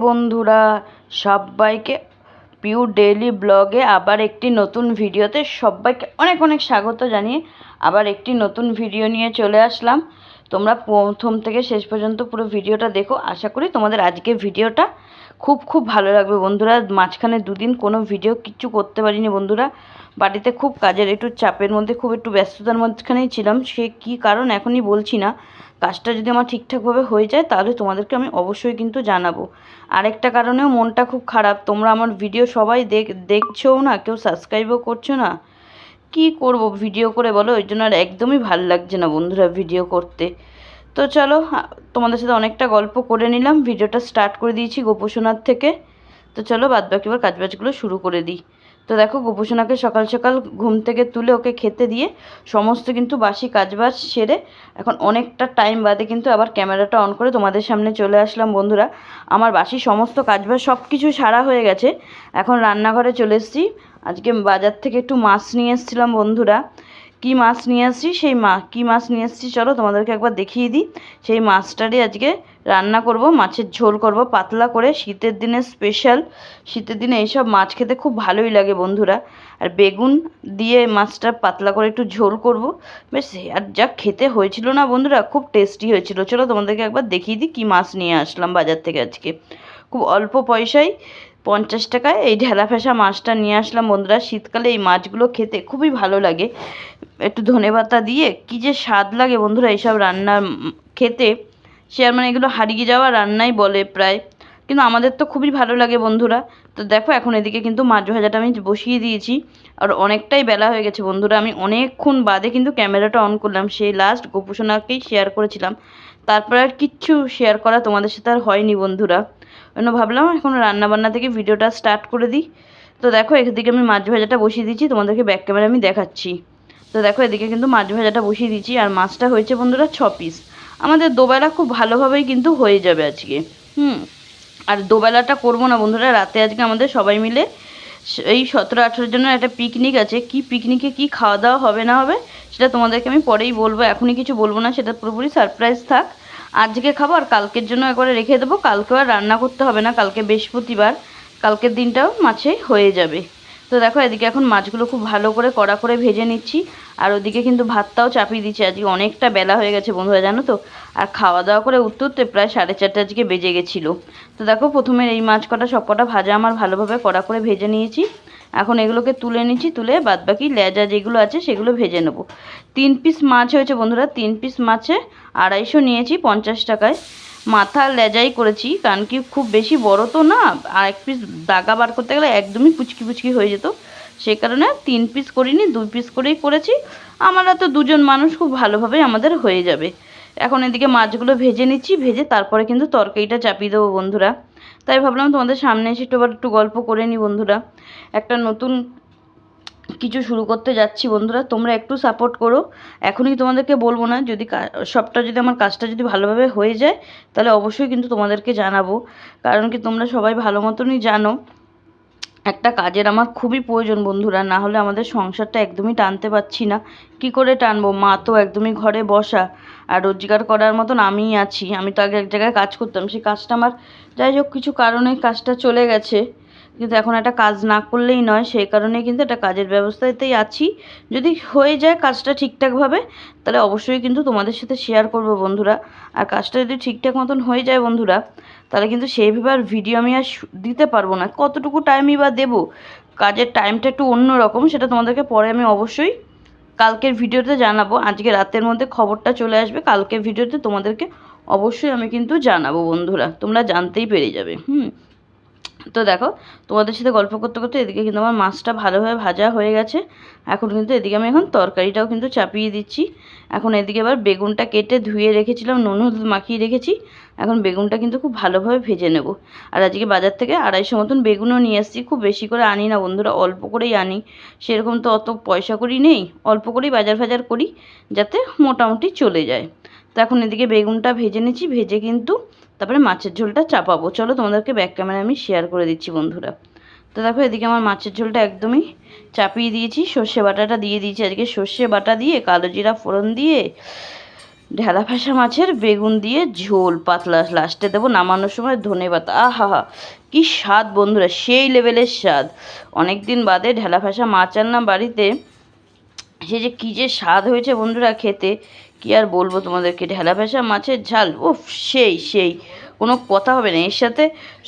বন্ধুরা, সবাইকে পিউ ডেইলি ব্লগে আবার একটি নতুন ভিডিওতে সবাইকে অনেক অনেক স্বাগত জানিয়ে আবার একটি নতুন ভিডিও নিয়ে চলে আসলাম। তোমরা প্রথম থেকে শেষ পর্যন্ত পুরো ভিডিওটা দেখো। আশা করি তোমাদের আজকে ভিডিওটা খুব ভালো লাগবে বন্ধুরা। মাঝখানে দুদিন কোনো ভিডিও কিচ্ছু করতে পারিনি বন্ধুরা, বাড়িতে খুব কাজের একটু চাপের মধ্যে, খুব একটু ব্যস্ততার মাঝখানেই ছিলাম। সে কী কারণ এখনই বলছি না, কাজটা যদি আমার ঠিকঠাকভাবে হয়ে যায় তাহলে তোমাদেরকে আমি অবশ্যই কিন্তু জানাবো। আরেকটা কারণেও মনটা খুব খারাপ, তোমরা আমার ভিডিও সবাই দেখছোও না, কেউ সাবস্ক্রাইবও করছো না। কি করব ভিডিও করে বলো, ওই জন্য আর একদমই ভাল লাগছে না বন্ধুরা ভিডিও করতে। তো চলো, তোমাদের সাথে অনেকটা গল্প করে নিলাম, ভিডিওটা স্টার্ট করে দিয়েছি গোপোষণার থেকে। তো চলো বাদবাকি এবার কাজবাজগুলো শুরু করে দিই। তো দেখো, গোপোষণাকে সকাল সকাল ঘুম থেকে তুলে ওকে খেতে দিয়ে সমস্ত কিন্তু বাসি কাজবাজ সেরে এখন অনেকটা টাইম বাদে কিন্তু আবার ক্যামেরাটা অন করে তোমাদের সামনে চলে আসলাম বন্ধুরা। আমার বাসি সমস্ত কাজবাজ সব কিছু সারা হয়ে গেছে, এখন রান্নাঘরে চলে এসেছি। আজকে বাজার থেকে একটু মাছ নিয়ে এসেছিলাম বন্ধুরা। কী মাছ নিয়ে আসছি কী মাছ নিয়ে এসেছি চলো তোমাদেরকে একবার দেখিয়ে দিই। সেই মাছটারই আজকে রান্না করব, মাছের ঝোল করব পাতলা করে, শীতের দিনে স্পেশাল। শীতের দিনে এইসব মাছ খেতে খুব ভালোই লাগে বন্ধুরা। আর বেগুন দিয়ে মাছটা পাতলা করে একটু ঝোল করব, বেশ। আর যা খেতে হয়েছিল না বন্ধুরা, খুব টেস্টি হয়েছিল। চলো তোমাদেরকে একবার দেখিয়ে দিই কী মাছ নিয়ে আসলাম বাজার থেকে আজকে। খুব অল্প পয়সায় 50 টাকায় এই ঢেলা ফেঁসা মাছটা নিয়ে আসলাম বন্ধুরা। শীতকালে এই মাছগুলো খেতে খুবই ভালো লাগে, একটু ধনেপাতা দিয়ে কী যে স্বাদ লাগে বন্ধুরা এইসব রান্না খেতে। সে আর মানে এগুলো হারিয়ে যাওয়া রান্নাই বলে প্রায়, কিন্তু আমাদের তো খুবই ভালো লাগে বন্ধুরা। তো দেখো, এখন এদিকে কিন্তু মাছ ভাজাটা আমি বসিয়ে দিয়েছি। আর অনেকটাই বেলা হয়ে গেছে বন্ধুরা, আমি অনেকক্ষণ বাদে কিন্তু ক্যামেরাটা অন করলাম। সেই লাস্ট গোপোষণাকেই শেয়ার করেছিলাম, তারপর আর কিচ্ছু শেয়ার করা তোমাদের সাথে আর হয়নি বন্ধুরা। অন্য ভাবলাম এখন রান্নাবান্না থেকে ভিডিওটা স্টার্ট করে দিই। তো দেখো, এদিকে আমি মাছ ভাজাটা বসিয়ে দিচ্ছি, তোমাদেরকে ব্যাক ক্যামেরা আমি দেখাচ্ছি। তো দেখো, এদিকে কিন্তু মাছ ভাজাটা বসিয়ে দিচ্ছি। আর মাছটা হয়েছে বন্ধুরা 6 পিস। আমাদের দুবেলা খুব ভালোভাবেই কিন্তু হয়ে যাবে আজকে। আর দুবেলাটা করবো না বন্ধুরা, রাতে আজকে আমাদের সবাই মিলে এই 17-18 জনের একটা পিকনিক আছে। কি পিকনিকে কি খাওয়া দাওয়া হবে না হবে সেটা তোমাদেরকে আমি পরেই বলবো, এখনই কিছু বলবো না, সেটা পুরোপুরি সারপ্রাইজ থাক। আজকে খাবো আর কালকের জন্য একবারে রেখে দেবো, কালকেও আর রান্না করতে হবে না, কালকে বৃহস্পতিবার, কালকের দিনটাও মাছে হয়ে যাবে। তো দেখো, এদিকে এখন মাছগুলো খুব ভালো করে কড়া করে ভেজে নিচ্ছি। আর ওদিকে কিন্তু ভাতটাও চাপিয়ে দিচ্ছি, আজকে অনেকটা বেলা হয়ে গেছে বন্ধুরা জানো তো। আর খাওয়া দাওয়া করে উঠতে উঠতে প্রায় 4:30 আজকে বেজে গেছিলো। তো দেখো, প্রথমে এই মাছ কটা সব কটা ভাজা আমার ভালোভাবে কড়া করে ভেজে নিয়েছি। এখন এগুলোকে তুলে নিচ্ছি, তুলে বাদবাকি লেজা যেগুলো আছে সেগুলো ভেজে নেব। 3 পিস মাছ হয়েছে বন্ধুরা, 3 পিস মাছে 250 নিয়েছি 50 টাকায়। মাথা লেজাই করেছি, কারণ কি খুব বেশি বড় তো না, আর 1 পিস দাগা বার করতে গেলে একদমই পুচকি হয়ে যেত। সেই কারণে 3 পিস করিনি, 2 পিস করেই করেছি। আমরা তো দুজন মানুষ, খুব ভালোভাবে আমাদের হয়ে যাবে। এখন এদিকে মাছগুলো ভেজে নিচ্ছি, ভেজে তারপরে কিন্তু তরকারিটা চাপিয়ে দেবো বন্ধুরা। তাই ভাবলাম তোমাদের সামনে এসে একটু গল্প করে নিই বন্ধুরা। একটা নতুন কিছু শুরু করতে যাচ্ছি বন্ধুরা, তোমরা একটু সাপোর্ট করো। এখনই তোমাদেরকে বলবো না, যদি সবটা যদি আমার কাজটা যদি ভালোভাবে হয়ে যায় তাহলে অবশ্যই কিন্তু তোমাদেরকে জানাবো। কারণ কি তোমরা সবাই ভালো মতনই জানো একটা কাজের আমার খুবই প্রয়োজন বন্ধুরা, না হলে আমাদের সংসারটা একদমই টানতে পারছি না। কি করে টানবো, মা তো একদমই ঘরে বসা, আর রোজগার করার মতন আমিই আছি। আমি তো আগে এক জায়গায় কাজ করতাম, সেই কাজটা আমার যাই হোক কিছু কারণে কাজটা চলে গেছে, কিন্তু এখন একটা কাজ না করলেই নয়, সেই কারণে কিন্তু একটা কাজের ব্যবস্থাতেই আছি। যদি হয়ে যায় কাজটা ঠিকঠাকভাবে তাহলে অবশ্যই কিন্তু তোমাদের সাথে শেয়ার করব বন্ধুরা। আর কাজটা যদি ঠিকঠাক মতন হয়ে যায় বন্ধুরা, তাহলে কিন্তু সেইভাবে আর ভিডিও আমি আর দিতে পারবো না। কতটুকু টাইমই বা দেবো, কাজের টাইমটা একটু অন্য রকম, সেটা তোমাদেরকে পরে আমি অবশ্যই কালকের ভিডিওতে জানাবো। আজকে রাতের মধ্যে খবরটা চলে আসবে, কালকের ভিডিওতে তোমাদেরকে অবশ্যই আমি কিন্তু জানাবো বন্ধুরা, তোমরা জানতেই পেরে যাবে। তো দেখো, তোমাদের সাথে গল্প করতে করতে এদিকে কিন্তু আমার মাছটা ভালোভাবে ভাজা হয়ে গেছে। এখন কিন্তু এদিকে আমি এখন তরকারিটাও কিন্তু চাপিয়ে দিচ্ছি। এখন এদিকে এবার বেগুনটা কেটে ধুয়ে রেখেছিলাম, নুন হলুদ মাখিয়ে রেখেছি। এখন বেগুনটা কিন্তু খুব ভালোভাবে ভেজে নেব। আর আজকে বাজার থেকে 250 মতন বেগুনও নিয়ে এসেছি, খুব বেশি করে আনি না বন্ধুরা, অল্প করেই আনি। সেরকম তো অত পয়সা করি নেই, অল্প করেই বাজার করি যাতে মোটামুটি চলে যায়। তো এখন এদিকে বেগুনটা ভেজে নিচ্ছি, ভেজে কিন্তু তারপরে মাছের ঝোলটা চাপাবো। চলো তোমাদেরকে ব্যাক ক্যামেরা আমি শেয়ার করে দিচ্ছি বন্ধুরা। তো দেখো, এদিকে আমার মাছের ঝোলটা একদমই চাপিয়ে দিয়েছি, সর্ষে বাটাটা দিয়ে দিয়েছি। আজকে সর্ষে বাটা দিয়ে কালো জিরা ফোড়ন দিয়ে ঢেলা ফ্যাসা মাছের বেগুন দিয়ে ঝোল পাতলা, লাস্টে দেবো নামানোর সময় ধনেপাতা। আহা হা, কী স্বাদ বন্ধুরা, সেই লেভেলের স্বাদ। অনেক দিন বাদে ঢেলা ফ্যাসা মাছ আনলাম বাড়িতে, সে যে কী যে স্বাদ হয়েছে বন্ধুরা খেতে, কি আর বলবো তোমাদেরকে। ঢেলা ফ্যাসা মাছের ঝাল, উফ সেই সেই, কোনো কথা হবে না। এর সাথে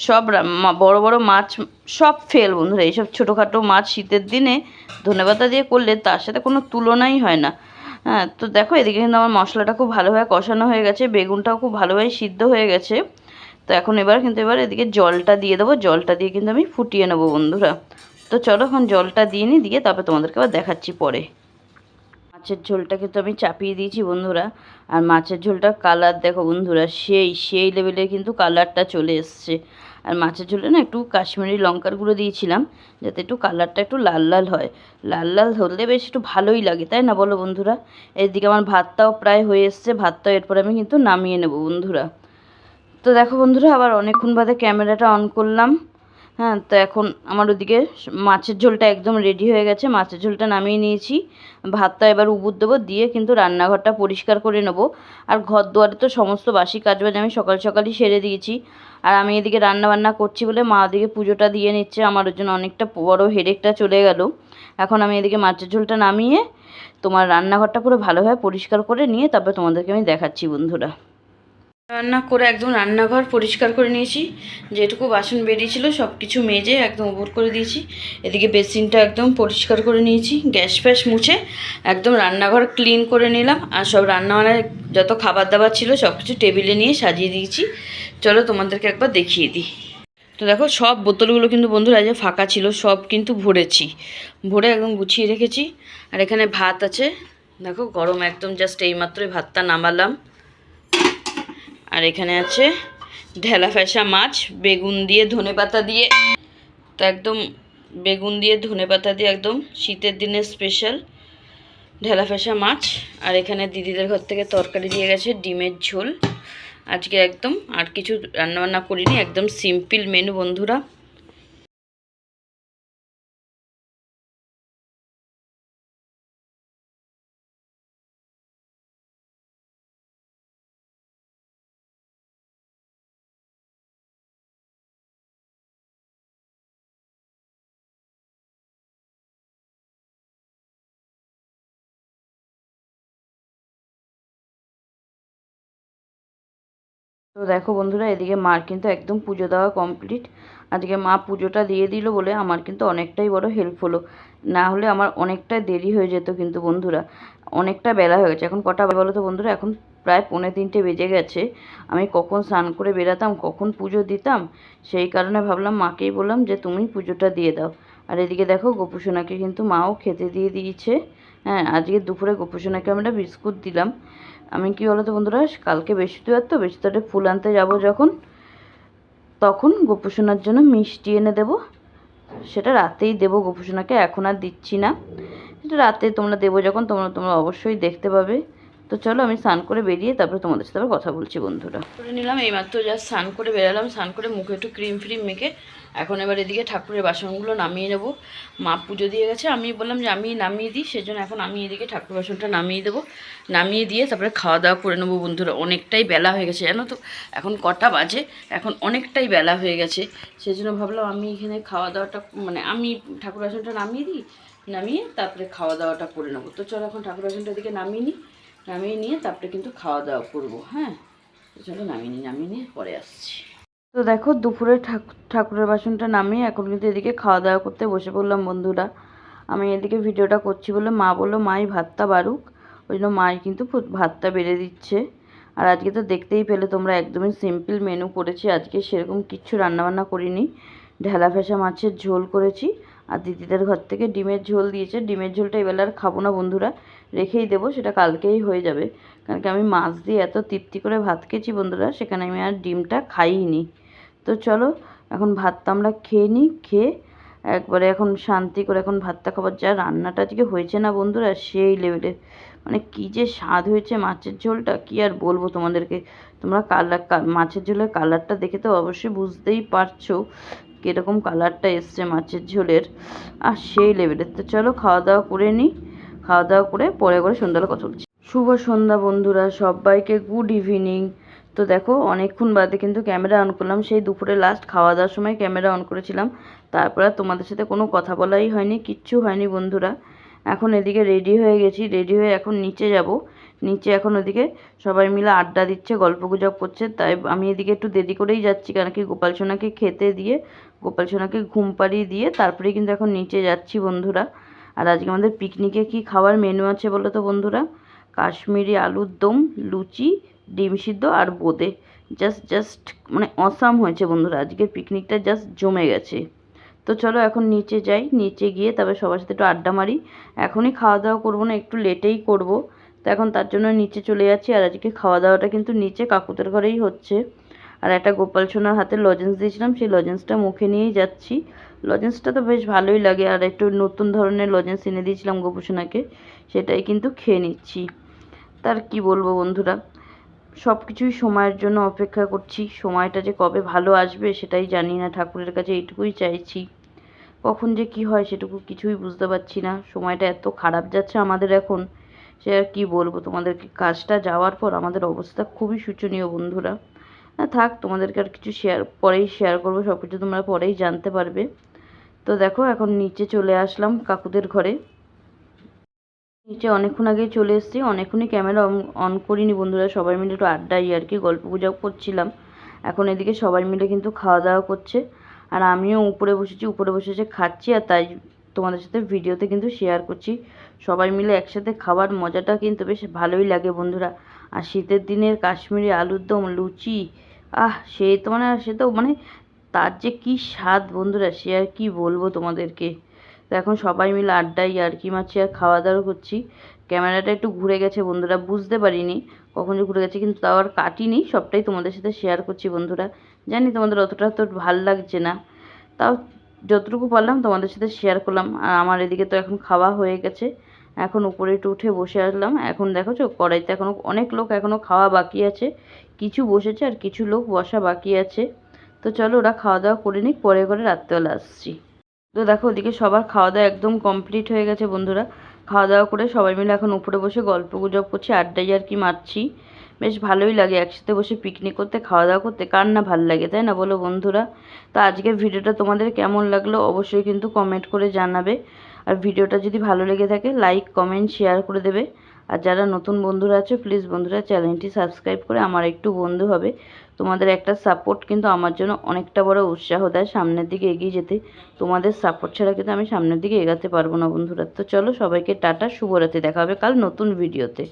সব বড় বড় মাছ সব ফেল বন্ধুরা। এইসব ছোটোখাটো মাছ শীতের দিনে ধনেপাতা দিয়ে করলে তার সাথে কোনো তুলনাই হয় না। হ্যাঁ, তো দেখো এদিকে কিন্তু আমার মশলাটা খুব ভালোভাবে কষানো হয়ে গেছে, বেগুনটাও খুব ভালোভাবে সিদ্ধ হয়ে গেছে। তো এখন এবার এদিকে জলটা দিয়ে দেবো, জলটা দিয়ে কিন্তু আমি ফুটিয়ে নেবো বন্ধুরা। তো চলো এখন জলটা দিয়ে নিই, দিয়ে তারপরে তোমাদেরকে আবার দেখাচ্ছি পরে। মাছের ঝোলটা কিন্তু আমি চাপিয়ে দিয়েছি বন্ধুরা, আর মাছের ঝোলটার কালার দেখো বন্ধুরা, সেই সেই লেভেলের কিন্তু কালারটা চলে এসছে। আর মাছের ঝোলে না একটু কাশ্মীরি লঙ্কার গুঁড়ো দিয়েছিলাম, যাতে একটু কালারটা একটু লাল লাল হয়। লাল লাল হলে বেশ একটু ভালোই লাগে, তাই না বলো বন্ধুরা? এদিকে আমার ভাতটাও প্রায় হয়ে এসছে, ভাতটাও এরপরে আমি কিন্তু নামিয়ে নেব বন্ধুরা। তো দেখো বন্ধুরা, আবার অনেকক্ষণ বাদে ক্যামেরাটা অন করলাম। হ্যাঁ, তো এখন আমার ওদিকে মাছের ঝোলটা একদম রেডি হয়ে গেছে, মাছের ঝোলটা নামিয়ে নিয়েছি। ভাতটা এবার উবুর দেবো, দিয়ে কিন্তু রান্নাঘরটা পরিষ্কার করে নেব। আর ঘর দুয়ারে তো সমস্ত বাসি কাজবাজ আমি সকাল সকালই সেরে দিয়েছি। আর আমি এদিকে রান্না বান্না করছি বলে মা ওদিকে পুজোটা দিয়ে নিচ্ছে, আমার ওর জন্য অনেকটা বড় হেডেকটা চলে গেল। এখন আমি এদিকে মাছের ঝোলটা নামিয়ে তোমার রান্নাঘরটা পুরো ভালোভাবে পরিষ্কার করে নিয়ে তারপরে তোমাদেরকে আমি দেখাচ্ছি বন্ধুরা। রান্না করে একদম রান্নাঘর পরিষ্কার করে নিয়েছি, যেটুকু বাসন বেরিয়েছিল সব কিছু মেজে একদম উপর করে দিয়েছি। এদিকে বেসিনটা একদম পরিষ্কার করে নিয়েছি, গ্যাস ফ্যাস মুছে একদম রান্নাঘর ক্লিন করে নিলাম। আর সব রান্নাবান্নার যত খাবার দাবার ছিল সব কিছু টেবিলে নিয়ে সাজিয়ে দিয়েছি। চলো তোমাদেরকে একবার দেখিয়ে দিই। তো দেখো সব বোতলগুলো কিন্তু বন্ধুরা যে ফাঁকা ছিল সব কিন্তু ভরেছি, ভরে একদম গুছিয়ে রেখেছি। আর এখানে ভাত আছে, দেখো গরম একদম, জাস্ট এইমাত্রই ভাতটা নামালাম। আর এখানে আছে ঢেলা ফ্যাসা মাছ বেগুন দিয়ে ধনেপাতা দিয়ে, তো একদম বেগুন দিয়ে ধনেপাতা দিয়ে একদম শীতের দিনের স্পেশাল ঢেলা ফ্যাসা মাছ। আর এখানে দিদিদের ঘর থেকে তরকারি দিয়ে গেছে ডিমের ঝোল। আজকে একদম আর কিছু রান্নাবান্না করিনি, একদম সিম্পল মেনু বন্ধুরা। তো দেখো বন্ধুরা, এদিকে মার কিন্তু একদম পুজো দেওয়া কমপ্লিট। আজকে মা পুজোটা দিয়ে দিল বলে আমার কিন্তু অনেকটাই বড় হেল্প হলো, না হলে আমার অনেকটা দেরি হয়ে যেত কিন্তু বন্ধুরা। অনেকটা বেলা হয়ে গেছে, এখন কটা বলো তো বন্ধুরা, এখন প্রায় 2:45 বেজে গেছে। আমি কখন স্নান করে বেরাতাম, কখন পুজো দিতাম, সেই কারণে ভাবলাম মাকেই বললাম যে তুমি পুজোটা দিয়ে দাও। আর এদিকে দেখো গোপুসোনাকে কিন্তু মাও খেতে দিয়ে দিয়েছে। হ্যাঁ, আজকে দুপুরে গোপুসোনাকে আমরা বিস্কুট দিলাম। আমি কি বলো তো বন্ধুরা, কালকে বৃহস্পতিবার তো, বৃহস্পতিবারে ফুল আনতে যাব যখন, তখন গোপুসোনার জন্য মিষ্টি এনে দেব। সেটা রাতেই দেবো গোপুসোনাকে, এখন আর দিচ্ছি না, সেটা রাতে তোমরা দেবো যখন তোমরা তোমরা অবশ্যই দেখতে পাবে। তো চলো আমি স্নান করে বেরিয়ে তারপরে তোমাদের সাথে কথা বলছি বন্ধুরা। করে নিলাম এইমাত্র, জাস্ট স্নান করে বেরালাম, স্নান করে মুখে একটু ক্রিম ফ্রিম মেখে এখন এবার এদিকে ঠাকুরের বাসনগুলো নামিয়ে নেবো। মা পুজো দিয়ে গেছে, আমি বললাম যে আমি নামিয়ে দিই, সেজন্য এখন আমি এদিকে ঠাকুর বাসনটা নামিয়ে দেবো। নামিয়ে দিয়ে তারপরে খাওয়া দাওয়া করে নেবো বন্ধুরা। অনেকটাই বেলা হয়ে গেছে জানো তো, এখন কটা বাজে, এখন অনেকটাই বেলা হয়ে গেছে। সেজন্য ভাবলাম আমি এখানে খাওয়া দাওয়াটা মানে আমি ঠাকুর বাসনটা নামিয়ে দিই, নামিয়ে তারপরে খাওয়া দাওয়াটা করে নেবো। তো চলো এখন ঠাকুর বাসনটা দিকে নামিয়ে নিই, নামিয়ে নিয়ে তারপরে কিন্তু খাওয়া দাওয়া করবো। হ্যাঁ, চলো নামিয়ে নিয়ে পরে আসছি। তো দেখো দুপুরে ঠাকুরের বাসনটা নামিয়ে এখন কিন্তু এদিকে খাওয়া দাওয়া করতে বসে পড়লাম বন্ধুরা। আমি এদিকে ভিডিওটা করছি বলে মা বললো মাই ভাতটা বাড়ুক, ওই জন্য মাই কিন্তু ভাতটা বেড়ে দিচ্ছে। আর আজকে তো দেখতেই পেলে তোমরা, একদমই সিম্পল মেনু করেছি আজকে, সেরকম কিচ্ছু রান্নাবান্না করিনি। ঢেলা ফেসা মাছের ঝোল করেছি, আর দিদিদের ঘর থেকে ডিমের ঝোল দিয়েছে। ডিমের ঝোলটা এবেলা আর খাবো না বন্ধুরা, রেখেই দেবো, সেটা কালকেই হয়ে যাবে। কারণ কি আমি মাছ দিয়ে এত তৃপ্তি করে ভাত খেয়েছি বন্ধুরা, সেখানে আমি আর ডিমটা খাইনি। তো চলো এখন ভাতটা আমরা খেয়ে নিই, খেয়ে একবারে এখন শান্তি করে এখন ভাতটা খাবার। যা রান্নাটা আজকে হয়েছে না বন্ধুরা, সেই লেভেলের, মানে কী যে স্বাদ হয়েছে মাছের ঝোলটা, কি আর বলবো তোমাদেরকে। তোমরা মাছের ঝোলের কালারটা দেখে তো অবশ্যই বুঝতেই পারছো কীরকম কালারটা এসছে মাছের ঝোলের, আর সেই লেভেলের। তো চলো খাওয়া দাওয়া করে নিই, খাওয়া দাওয়া করে পরে করে সন্ধ্যাবেলা কথা বলছি। শুভ সন্ধ্যা বন্ধুরা, সবাইকে গুড ইভিনিং। তো দেখো অনেকক্ষণ বাদে কিন্তু ক্যামেরা অন করলাম। সেই দুপুরে লাস্ট খাওয়া দাওয়ার সময় ক্যামেরা অন করেছিলাম, তারপর আর তোমাদের সাথে কোনো কথা বলাই হয়নি, কিচ্ছু হয়নি বন্ধুরা। এখন এদিকে রেডি হয়ে গেছি, রেডি হয়ে এখন নিচে যাব। নিচে এখন ওদিকে সবাই মিলে আড্ডা দিচ্ছে, গল্পগুজব করছে, তাই আমি এদিকে একটু দেরি করেই যাচ্ছি, কারণ কি গোপাল সোনাকে খেতে দিয়ে, গোপাল সোনাকে ঘুম পাড়িয়ে দিয়ে তারপরে কিন্তু এখন নিচে যাচ্ছি বন্ধুরা। আর আজকে আমাদের পিকনিকে কি খাওয়ার মেনু আছে বলো তো বন্ধুরা? কাশ্মীরি আলুর দম, লুচি, ডিম সিদ্ধ আর বোঁদে। জাস্ট মানে অসাম হয়েছে বন্ধুরা, আজকের পিকনিকটা জাস্ট জমে গেছে। তো চলো এখন নিচে যাই, নিচে গিয়ে তবে সবার সাথে একটু আড্ডা মারি। এখনই খাওয়া দাওয়া করবো না, একটু লেটেই করব। তো এখন তার জন্য নিচে চলে যাচ্ছি। আর আজকে খাওয়া দাওয়াটা কিন্তু নিচে কাকুদের ঘরেই হচ্ছে। আর একটা গোপাল সোনার হাতে লজেন্স দিয়েছিলাম, সেই লজেন্সটা মুখে নিয়েই যাচ্ছি। লজেন্সটা তো বেশ ভালোই লাগে, আর একটু নতুন ধরনের লজেন্স এনে দিয়েছিলাম গোপাল সোনাকে, সেটাই কিন্তু খেয়ে নিচ্ছি। তার কি বলবো বন্ধুরা, সব কিছুই সময়ের জন্য অপেক্ষা করছি। সময়টা যে কবে ভালো আসবে সেটাই জানি না, ঠাকুরের কাছে এইটুকুই চাইছি। কখন যে কি হয় সেটুকু কিছুই বুঝতে পারছি না। সময়টা এত খারাপ যাচ্ছে আমাদের এখন, সে আর কি বলবো তোমাদেরকে। কাজটা যাওয়ার পর আমাদের অবস্থা খুবই শোচনীয় বন্ধুরা। না থাক, তোমাদেরকে আর কিছু পরেই শেয়ার করবো, সব কিছু তোমরা পরেই জানতে পারবে। তো দেখো এখন নিচে চলে আসলাম কাকুদের ঘরে। নিচে অনেকক্ষণ আগেই চলে এসেছি, অনেকক্ষণই ক্যামেরা অন করিনি বন্ধুরা। সবাই মিলে একটু আড্ডাই আর কি গল্প গুজব করছিলাম। এখন এদিকে সবাই মিলে কিন্তু খাওয়া দাওয়া করছে, আর আমিও উপরে বসেছি, উপরে বসে খাচ্ছি, আর তাই তোমাদের সাথে ভিডিওতে কিন্তু শেয়ার করছি। সবাই মিলে একসাথে খাবার মজাটা কিন্তু বেশ ভালোই লাগে বন্ধুরা। আর শীতের দিনের কাশ্মীরি আলুর দম, লুচি, সে তো মানে তার যে কী স্বাদ বন্ধুরা, সে আর কি বলবো তোমাদেরকে। তো এখন সবাই মিলে আড্ডায় ইয়ার্কি মারছি আর খাওয়া দাওয়া করছি। ক্যামেরাটা একটু ঘুরে গেছে বন্ধুরা, বুঝতে পারিনি কখন যে ঘুরে গেছে, কিন্তু তাও আর কাটিনি, সবটাই তোমাদের সাথে শেয়ার করছি বন্ধুরা। জানি তোমাদের অতটা তো ভাল লাগছে না, তাও যতটুকু পারলাম তোমাদের সাথে শেয়ার করলাম। আর আমার এদিকে তো এখন খাওয়া হয়ে গেছে, এখন উপরে একটু উঠে বসে আসলাম। এখন দেখো কড়াইতে এখনও অনেক লোক এখনও খাওয়া বাকি আছে, কিছু বসেছে আর কিছু লোক বসা বাকি আছে। তো চলো ওরা খাওয়া দাওয়া করে নিক, পরে করে রাত্রেবেলা আসছি। তো দেখো ওদিকে সবার খাওয়া দাওয়া একদম কমপ্লিট হয়ে গেছে বন্ধুরা। খাওয়া দাওয়া করে সবাই মিলে এখন উপরে বসে গল্প গুজব করছি, আড্ডাই আর কি মারছি। বেশ ভালোই লাগে একসাথে বসে পিকনিক করতে, খাওয়া দাওয়া করতে, কার না ভালো লাগে তাই না বলো বন্ধুরা? তো আজকের ভিডিওটা তোমাদের কেমন লাগলো অবশ্যই কিন্তু কমেন্ট করে জানাবে। আর ভিডিওটা যদি ভালো লেগে থাকে লাইক কমেন্ট শেয়ার করে দেবে। আর যারা নতুন বন্ধুরা আছে প্লিজ বন্ধুরা চ্যানেলটি সাবস্ক্রাইব করে আমার একটু বন্ধু হবে। তোমাদের একটা সাপোর্ট কিন্তু আমার জন্য অনেকটা বড় উৎসাহ দেয় সামনের দিকে এগিয়ে যেতে। তোমাদের সাপোর্ট ছাড়া কিন্তু আমি সামনের দিকে এগাতে পারবো না বন্ধুরা। তো চলো সবাইকে টাটা, শুভরাত্রি, দেখা হবে কাল নতুন ভিডিওতে।